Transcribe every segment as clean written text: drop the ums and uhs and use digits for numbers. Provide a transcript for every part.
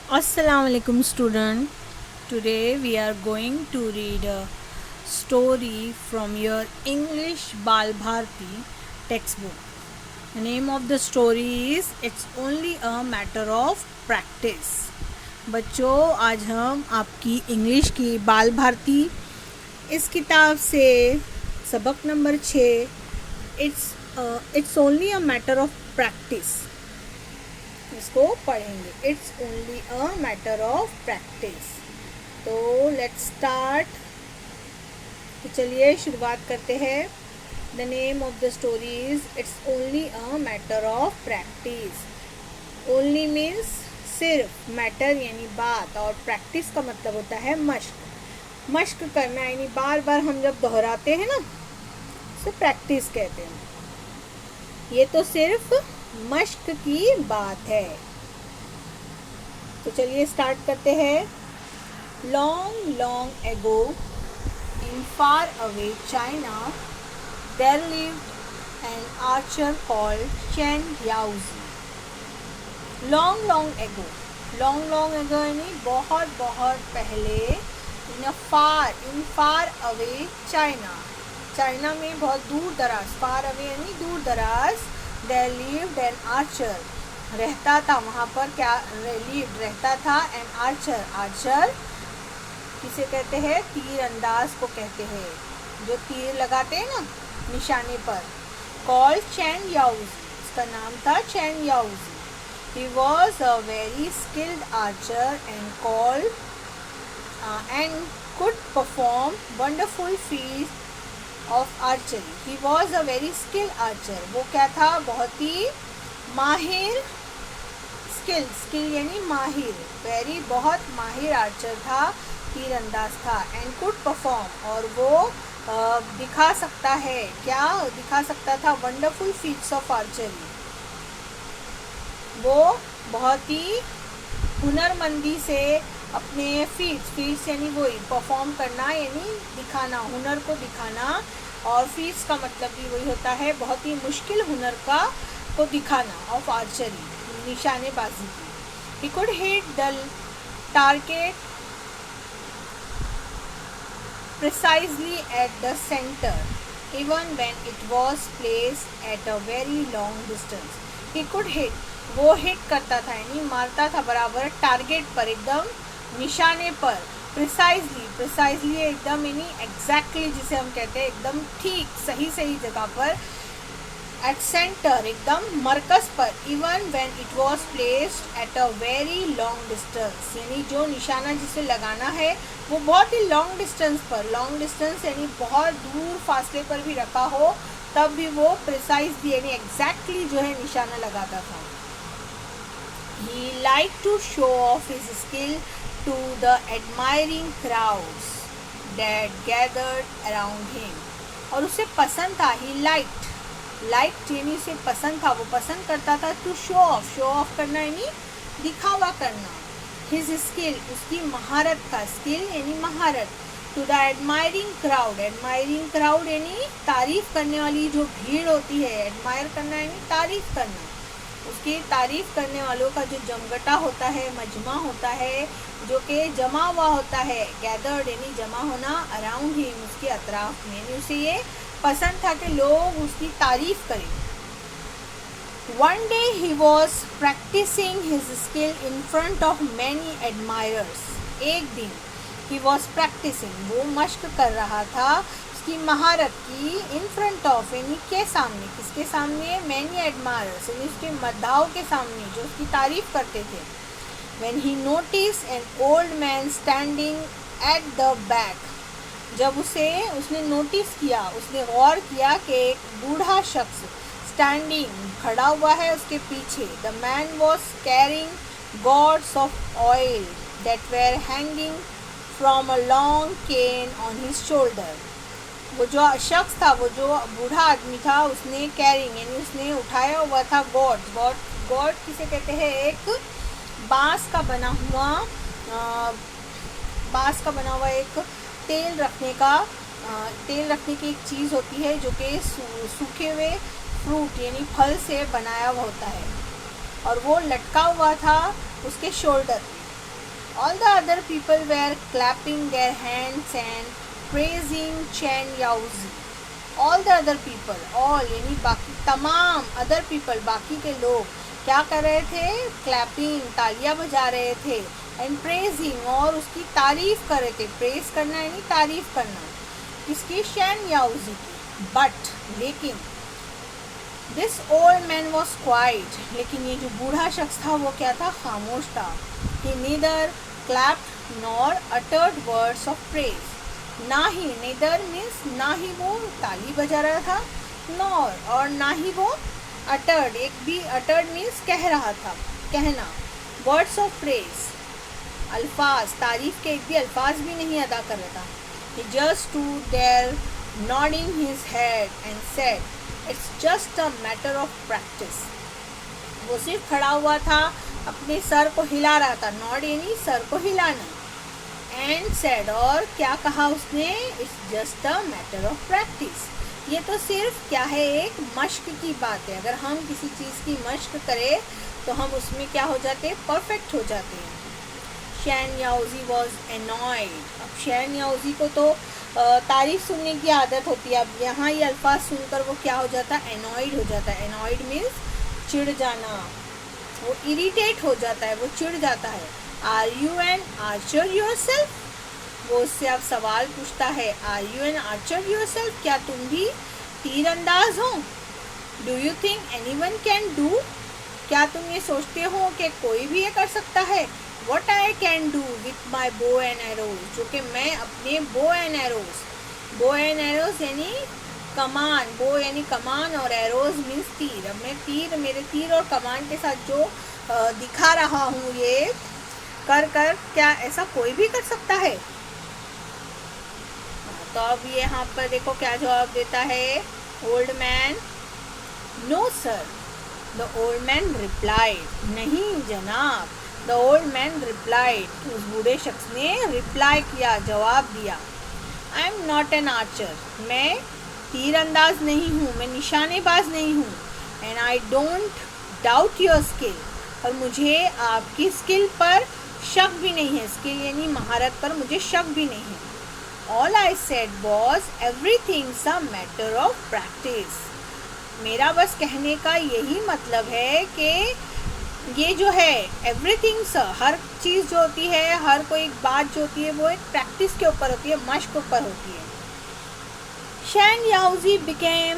Assalamualaikum student. Today we are going to read a story from your English Bal Bharti textbook. The name of the story is It's Only a Matter of Practice. बच्चों, आज हम आपकी English की बाल भारती इस किताब से सबक number 6 it's only a matter of practice इसको पढ़ेंगे. It's only a matter of practice. तो लेट्स स्टार्ट. तो चलिए शुरुआत करते हैं. The name of the story is it's only a matter of practice. Only means सिर्फ, मैटर यानी बात, और प्रैक्टिस का मतलब होता है मश्क. मश्क करना यानी बार बार हम जब दोहराते हैं ना, उसे प्रैक्टिस कहते हैं. ये तो सिर्फ मश्क की बात है. तो चलिए स्टार्ट करते हैं. Long long ago in far away China there lived an archer called Chen Yaoji. Long long ago, long long ago यानी बहुत बहुत पहले. In far away China, China में बहुत दूर दराज. फार अवे यानी दूर दराज. There lived an archer, रहता था वहाँ पर. क्या lived, रहता था. an archer, आर्चर किसे कहते हैं? तीर अंदाज को कहते हैं, जो तीर लगाते हैं ना निशाने पर. called चैन याओजी, इसका नाम था चैन याओजी. he was a very skilled archer and could perform wonderful feats of archery. He was a very skilled archer. वो क्या था? बहुत ही माहिर. स्किल यानी माहिर. वेरी, बहुत माहिर आर्चर था, तीरंदाज था. एंड कुड परफॉर्म, और वो दिखा सकता है. क्या दिखा सकता था? Wonderful feats of archery. वो बहुत ही हुनरमंदी से अपने फीट्स यानी वही परफॉर्म करना यानी दिखाना, हुनर को दिखाना. और फीट्स का मतलब भी वही होता है, बहुत ही मुश्किल हुनर को दिखाना. ऑफ आर्चरी, निशानेबाजी की. He could hit the target precisely at the centre even when it was placed at a very long distance. He could hit, वो हिट करता था यानी मारता था बराबर टारगेट पर, एकदम निशाने पर. प्रिसाइजली एकदम यानी एग्जैक्टली, जिसे हम कहते हैं एकदम ठीक, सही जगह पर. एट सेंटर, एकदम मरकज पर. Even when it was placed at a very long distance, यानी जो निशाना जिसे लगाना है वो बहुत ही लॉन्ग डिस्टेंस पर. लॉन्ग डिस्टेंस यानी बहुत दूर फासले पर भी रखा हो, तब भी वो प्रिसाइजली यानी एग्जैक्टली जो है निशाना लगाता था. He liked to show off his skill to the admiring crowds that gathered around him. और उसे पसंद था. He liked यानी उसे पसंद था, वो पसंद करता था. to show off करना यानी दिखावा करना. his skill, उसकी महारत का. skill यानी महारत. to the admiring crowd यानी तारीफ करने वाली जो भीड़ होती है. admire करना यानी तारीफ करना. उसकी तारीफ करने वालों का जो जमघटा होता है, मजमा होता है, जो कि जमा हुआ होता है. गैदर्ड यानी जमा होना. अराउंड हिम, उसके अतराफ में. यानी उसे ये पसंद था कि लोग उसकी तारीफ करें. One day he was practicing his skill in front of many admirers. एक दिन ही वॉज प्रैक्टिसिंग, वो मश्क कर रहा था की महारत की. इन फ्रंट ऑफ यानी के सामने. किसके सामने? मैनी एडमायरर्स यानी उसके मद्दाओं के सामने, जो उसकी तारीफ करते थे. When he notice an old man standing at the back, जब उसने नोटिस किया, उसने गौर किया कि एक बूढ़ा शख्स स्टैंडिंग खड़ा हुआ है उसके पीछे. The man was carrying gourds of oil that were hanging from a long cane on his shoulder. वो जो शख्स था, वो जो बूढ़ा आदमी था, उसने कैरिंग यानी उसने उठाया हुआ था गॉड किसे कहते हैं? एक बांस का बना हुआ एक तेल रखने की एक चीज़ होती है, जो कि सूखे हुए फ्रूट यानी फल से बनाया हुआ होता है. और वो लटका हुआ था उसके शोल्डर पे. All the other people were clapping their hands and praising Chen Yaozi. All the other people, all यानी बाकी तमाम other people, बाकी के लोग क्या कर रहे थे? क्लैपिंग, तालियां बजा रहे थे, एंड प्रेजिंग, और उसकी तारीफ कर रहे थे. प्रेज करना यानी तारीफ करना. किसकी? शेन याओजी की. बट लेकिन this old man was quite, लेकिन ये जो बूढ़ा शख्स था वो क्या था? खामोश था. He neither clapped nor uttered words of praise. ना ही, नीदर मीन्स ना ही वो ताली बजा रहा था, नॉर और ना ही वो अटर्ड, एक भी अटर्ड मीन्स कह रहा था, कहना. वर्ड्स ऑफ प्रेज, अल्फाज, तारीफ के एक भी अल्फाज भी नहीं अदा कर रहा था. ही just stood there nodding his head and said, it's just a matter of practice. वो सिर्फ खड़ा हुआ था, अपने सर को हिला रहा था. नॉड यानी सर को हिलाना. एंड सेड, और क्या कहा उसने? It's just a matter of practice. ये तो सिर्फ क्या है? एक मश्क की बात है. अगर हम किसी चीज़ की मश्क करें तो हम उसमें क्या हो जाते हैं? परफेक्ट हो जाते हैं. Chen Yaoji was annoyed. अब शेन याओजी को तो तारीफ सुनने की आदत होती है. अब यहाँ ये अल्फाज सुनकर वो क्या हो जाता है? एनॉयड हो जाता है. एनॉयड मीन्स चिढ़ जाना. वो इरिटेट हो जाता है, वो चिढ़ जाता है. Are you an archer yourself? वो उससे अब सवाल पूछता है, are you an archer yourself? क्या तुम भी तीरंदाज हो? Do you think anyone can do? क्या तुम ये सोचते हो कि कोई भी ये कर सकता है? What I can do with my bow and arrows, जो कि मैं अपने bow and arrows, bow and arrows यानी कमान, बो यानी कमान और एरोज मीन्स तीर. अब मैं तीर, मेरे तीर और कमान के साथ जो दिखा रहा हूँ, ये कर कर क्या ऐसा कोई भी कर सकता है? तो अब ये यहाँ पर देखो क्या जवाब देता है old man. No sir, the old man replied. नहीं जनाब. द ओल्ड मैन रिप्लाइड, उस बूढ़े शख्स ने रिप्लाई किया, जवाब दिया. I am not an Archer, मैं तीरंदाज नहीं हूँ, मैं निशानेबाज नहीं हूँ. And I don't doubt your skill, और मुझे आपकी स्किल पर शक भी नहीं है. स्किल यानी महारत पर मुझे शक भी नहीं है. All I said was everything's a matter of practice. मेरा बस कहने का यही मतलब है कि ये जो है एवरीथिंग्स, हर चीज़ जो होती है, हर कोई एक बात जो होती है वो एक प्रैक्टिस के ऊपर होती है, मश्क के ऊपर होती है. Chen Yaoji became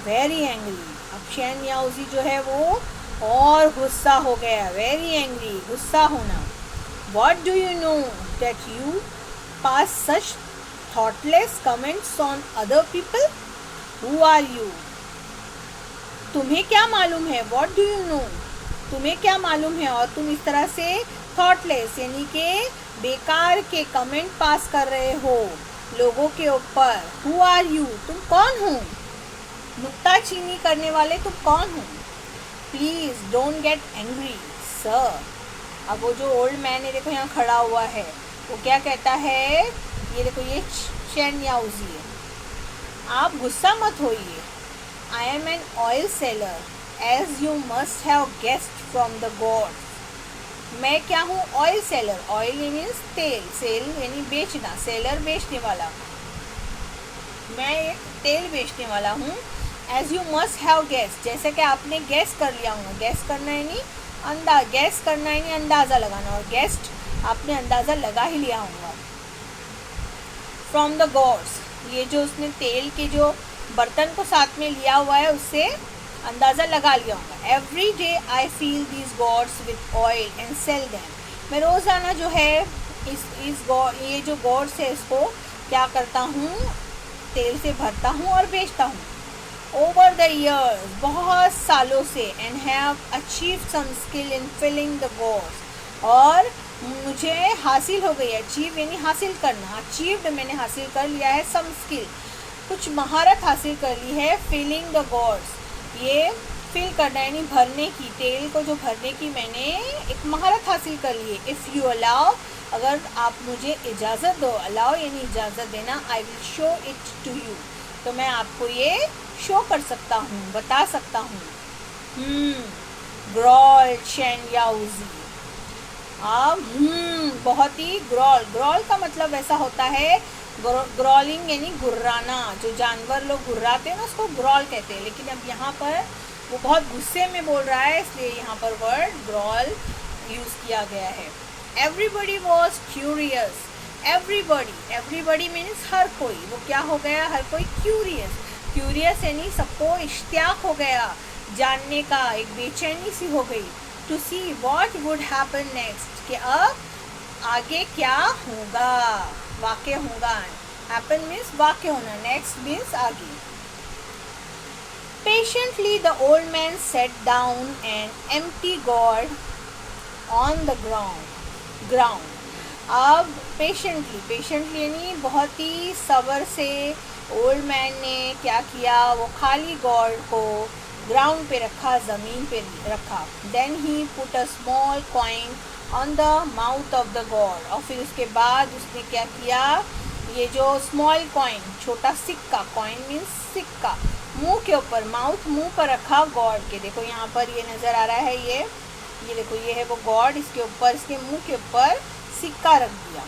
very angry. अब शेन याओजी जो है वो और गुस्सा हो गया. वेरी एंग्री, गुस्सा होना. What do you know that you pass such thoughtless comments on other people? Who are you? तुम्हें क्या मालूम है? What do you know? तुम्हें क्या मालूम है? और तुम इस तरह से थॉटलेस यानी कि बेकार के कमेंट पास कर रहे हो लोगों के ऊपर. Who are you? तुम कौन हो? नुक्ताचीनी करने वाले तुम कौन हो? Please don't get angry, sir. अब वो जो ओल्ड मैन है देखो यहाँ खड़ा हुआ है, वो क्या कहता है? ये देखो, ये शेन याओजी है. आप गुस्सा मत होइए. I am an oil seller as you must have guessed from the gourds. मैं क्या हूँ? Oil seller. ऑयल मीन्स तेल, सेल यानी बेचना, सेलर बेचने वाला. मैं एक तेल बेचने वाला हूँ. As you must have guessed, जैसे कि आपने गेस कर लिया होगा. गेस करना यानी गैस करना है, अंदाज़ा लगाना, और गेस्ट आपने अंदाज़ा लगा ही लिया होगा. फ्रॉम द गॉड्स, ये जो उसने तेल के जो बर्तन को साथ में लिया हुआ है उससे अंदाज़ा लगा लिया होगा. Every day I fill these gourds with oil and sell them. मैं रोज़ाना जो है ये जो गॉड्स है इसको क्या करता हूँ? तेल से भरता हूँ और बेचता हूँ. ओवर द ईयर्स, बहुत सालों से. And have achieved some skill in filling the gourds, और मुझे हासिल हो गई. अचीव यानी हासिल करना. अचीव्ड मैंने हासिल कर लिया है. सम स्किल, कुछ महारत हासिल कर ली है. फिलिंग द गॉड्स, ये फिल करना यानी भरने की, तेल को जो भरने की मैंने एक महारत हासिल कर ली है. इफ़ यू अलाउ, अगर आप मुझे इजाज़त दो. अलाउ यानी इजाज़त देना. I will show it to you, तो मैं आपको ये शो कर सकता हूँ, बता सकता हूँ. ग्रॉल्ड शेन याओजी. अब बहुत ही ग्रॉल, ग्रॉल का मतलब ऐसा होता है ग्रॉलिंग यानी गुर्राना, जो जानवर लोग गुर्राते हैं ना उसको ग्रॉल कहते हैं, लेकिन अब यहाँ पर वो बहुत गुस्से में बोल रहा है इसलिए यहाँ पर वर्ड ग्रॉल यूज़ किया गया है। Everybody was curious, everybody means हर कोई, वो क्या हो गया, हर कोई क्यूरियस, क्यूरियस यानी सबको इश्तियाक हो गया जानने का, एक बेचैनी सी हो गई। To see what would happen next, कि अब आगे क्या होगा, वाक़ होगा। हैपन मीन्स वाक़ होना, नेक्स्ट मीन्स आगे। Patiently the old man set down an empty God on the ground. अब पेशेंटली यानी बहुत ही सब्र से ओल्ड मैन ने क्या किया, वो खाली गॉड को ग्राउंड पे रखा, ज़मीन पे रखा। Then he put a small coin on the mouth of the gourd, और फिर उसके बाद उसने क्या किया, ये जो स्मॉल कॉइन, छोटा सिक्का, कॉइन मीन्स सिक्का, मुंह के ऊपर, माउथ मुंह पर रखा गॉड के। देखो यहाँ पर ये नज़र आ रहा है, ये देखो ये है वो गॉड, इसके ऊपर, इसके मुंह के ऊपर सिक्का रख दिया।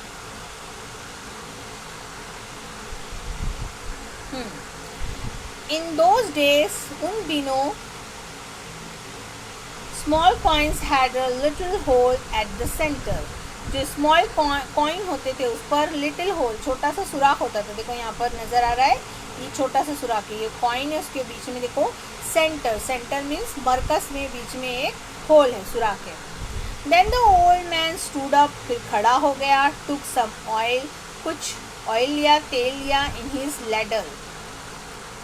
इन दोज डेज, उन दिनों, small coins had a little hole at the centre, जो स्मॉल कॉइन होते थे उस पर लिटिल होल, छोटा सा सुराख होता था। देखो यहाँ पर नज़र आ रहा है ये छोटा सा सुराख है, ये कॉइन है, उसके बीच में देखो सेंटर, सेंटर मीन्स मरकस में बीच में एक होल है, सुराख है। Then the old man stood up, फिर खड़ा हो गया। टुक सम ऑयल, कुछ ऑयल लिया, तेल लिया, in his ladle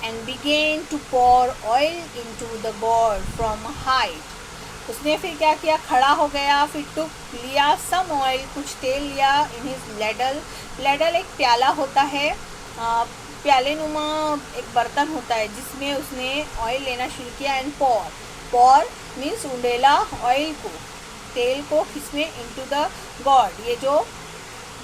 and began to pour oil into the god from height. उसने फिर क्या किया, खड़ा हो गया, फिर टुक लिया सम ऑयल, कुछ तेल लिया, इन हिज लैडल, लैडल एक प्याला होता है, प्याले नुमा एक बर्तन होता है जिसमें उसने ऑयल लेना शुरू किया। एंड पॉर मीन्स उंडेला ऑयल को, तेल को, किसमें, इनटू द गॉड। ये जो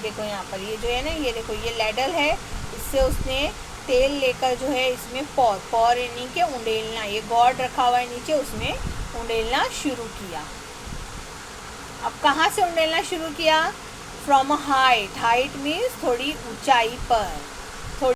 देखो यहाँ पर ये जो है ना, ये देखो ये लैडल है, इससे उसने तेल लेकर जो है इसमें पॉर यानी कि उंडेलना, ये गॉड रखा हुआ है नीचे, उसमें उंडेलना शुरू किया। अब कहाँ से उंडेलना शुरू किया, from a height, height means थोड़ी ऊंचाई पर।